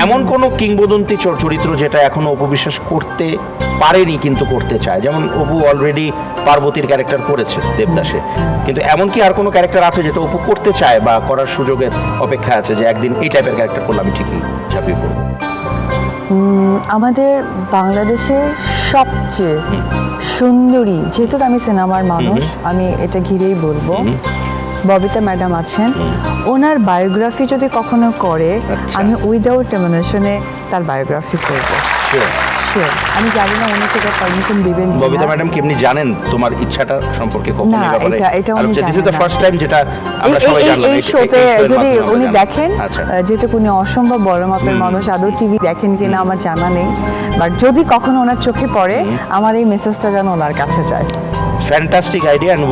এমন কোন কিংবদন্তি চরিত্র যেটা এখনো অপু বিশ্বাস করতে পারেনি কিন্তু করতে চায়? যেমন অপু অলরেডি পার্বতীর ক্যারেক্টার করেছে দেবদাসে, কিন্তু এমন কি আর কোনো ক্যারেক্টার আছে যেটা অপু করতে চায় বা করার সুযোগের অপেক্ষা আছে, যে একদিন এই টাইপের ক্যারেক্টার করলে আমি ঠিকই ঝাঁপিয়ে পড়বো? আমাদের বাংলাদেশের সবচেয়ে সুন্দরী, যেহেতু আমি সিনেমার মানুষ, আমি এটা ঘিরেই বলবো, ববিতা ম্যাডাম আছেন। ওনার বায়োগ্রাফি যদি কখনো করে, আমি উইদাউট এমোশনে তার বায়োগ্রাফি করবো। Sure. আমি জানি না উনি সেটা পারমিশন দিবেন কিনা। ববিতা ম্যাডাম কি এমনি জানেন তোমার ইচ্ছাটা সম্পর্কে? কখনো না, এটা উনি দিস ইজ জানেন দ্য না। ফার্স্ট টাইম যেটা আমরা সবাই জানলাম এই শোতে যদি উনি জানলাম। দেখেন, আচ্ছা। যেহেতু উনি অসম্ভব বড় মাপের মানুষ, আদৌ টিভি দেখেন কিনা আমার জানা নেই, বাট যদি কখনো ওনার চোখে পড়ে, আমার এই মেসেজটা যেন ওনার কাছে যায়। Fantastic idea, and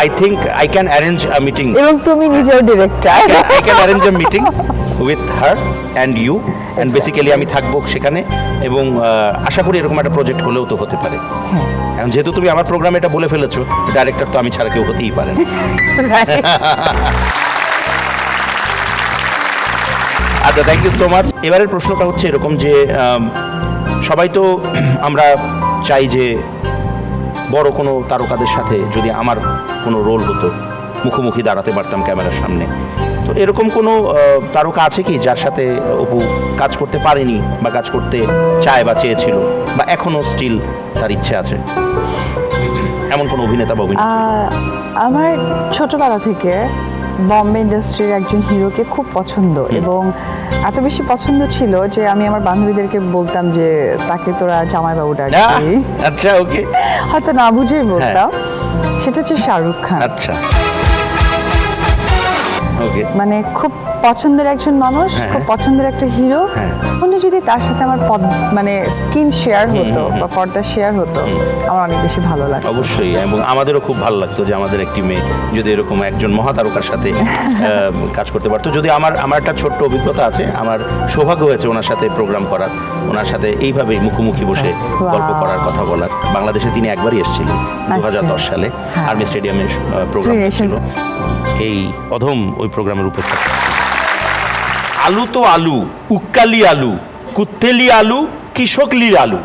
I think I can arrange a meeting. এবং তুমি নিজেও director. I can arrange a meeting with her and you, and basically আমি থাকবো সেখানে, এবং আশা করি এরকম একটা প্রজেক্ট হলেও তো হতে পারে। এখন যেহেতু তুমি আমার প্রোগ্রামে এটা বলে ফেলেছো, ডাইরেক্টর তো আমি ছাড়া কেউ হতেই পারে না। আচ্ছা, থ্যাংক ইউ সো মাচ। এবারের প্রশ্নটা হচ্ছে এরকম যে সবাই তো আমরা চাই যে বড় কোনো তারকাদের সাথে যদি আমার কোনো রোল হতো, মুখোমুখি দাঁড়াতে পারতাম ক্যামেরার সামনে, তো এরকম কোনো তারকা আছে কি যার সাথে অপু কাজ করতে পারেনি বা কাজ করতে চায় বা চেয়েছিল, বা এখনো স্টিল তার ইচ্ছে আছে? এমন কোনো অভিনেতা বা অভিনেত্রী? আমার ছোটবেলা থেকে বম্বে ইন্ডাস্ট্রির একজন হিরোকে খুব পছন্দ, এবং এত বেশি পছন্দ ছিল যে আমি আমার বান্ধবীদেরকে বলতাম যে তাকে তোরা জামাইবাবু ডাকবি। আচ্ছা, ওকে, হয়তো না বুঝেই বলতাম। সেটা হচ্ছে শাহরুখ খান। আচ্ছা, ওকে, মানে খুব পছন্দের একজন মানুষ, খুব পছন্দের একটা হিরো। উনি যদি তার সাথে আমার মানে স্ক্রিন শেয়ার হতো বা পর্দা শেয়ার হতো, আমার অনেক বেশি ভালো লাগতো। অবশ্যই, এবং আমাদেরও খুব ভালো লাগতো যে আমাদের একটি মেয়ে যদি এরকম একজন মহাতারকার সাথে কাজ করতে পারতো। যদি আমার একটা ছোট্ট অভিজ্ঞতা আছে, আমার সৌভাগ্য হয়েছে ওনার সাথে প্রোগ্রাম করার, ওনার সাথে এইভাবে মুখোমুখি বসে গল্প করার, কথা বলার। বাংলাদেশে তিনি একবারই এসেছিলেন 2010 সালে, আর্মি স্টেডিয়ামে প্রোগ্রাম ছিল। এই অধম ওই প্রোগ্রামের উপস্থিত। আলু তো আলু, উক্কালি আলু, কুত্তেলি আলু, কৃষকলির আলু,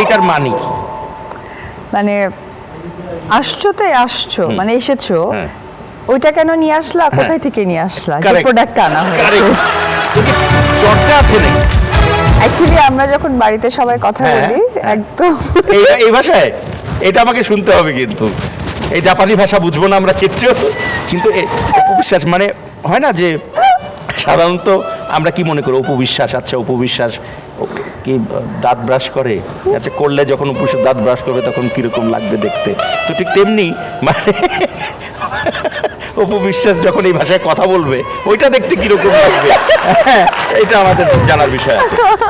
এটার মানে কি? মানে আসছো তো আসছো, মানে এসেছো, ওইটা কেন নিয়ে আসলা, কোথায় থেকে নিয়ে আসলা, যে প্রোডাক্টটা আনা হয়েছে। চর্চা আছে নাকি? অ্যাকচুয়ালি আমরা যখন বাড়িতে সবাই কথা বলি, একদম এই ভাষায়, এটা আমাকে শুনতে হবে, কিন্তু এই জাপানি ভাষা বুঝবো না আমরা কিচ্ছু, কিন্তু অপু বিশ্বাস মানে হয় না যে সাধারণত আমরা কি মনে করি অপু বিশ্বাস, আচ্ছা অপু বিশ্বাস কি দাঁত ব্রাশ করে, আচ্ছা করলে যখন অপু দাঁত ব্রাশ করবে তখন কিরকম লাগবে দেখতে, তো ঠিক তেমনি মানে অপু বিশ্বাস যখন এই ভাষায় কথা বলবে ওইটা দেখতে কিরকম লাগবে, এটা আমাদের জানার বিষয় আছে।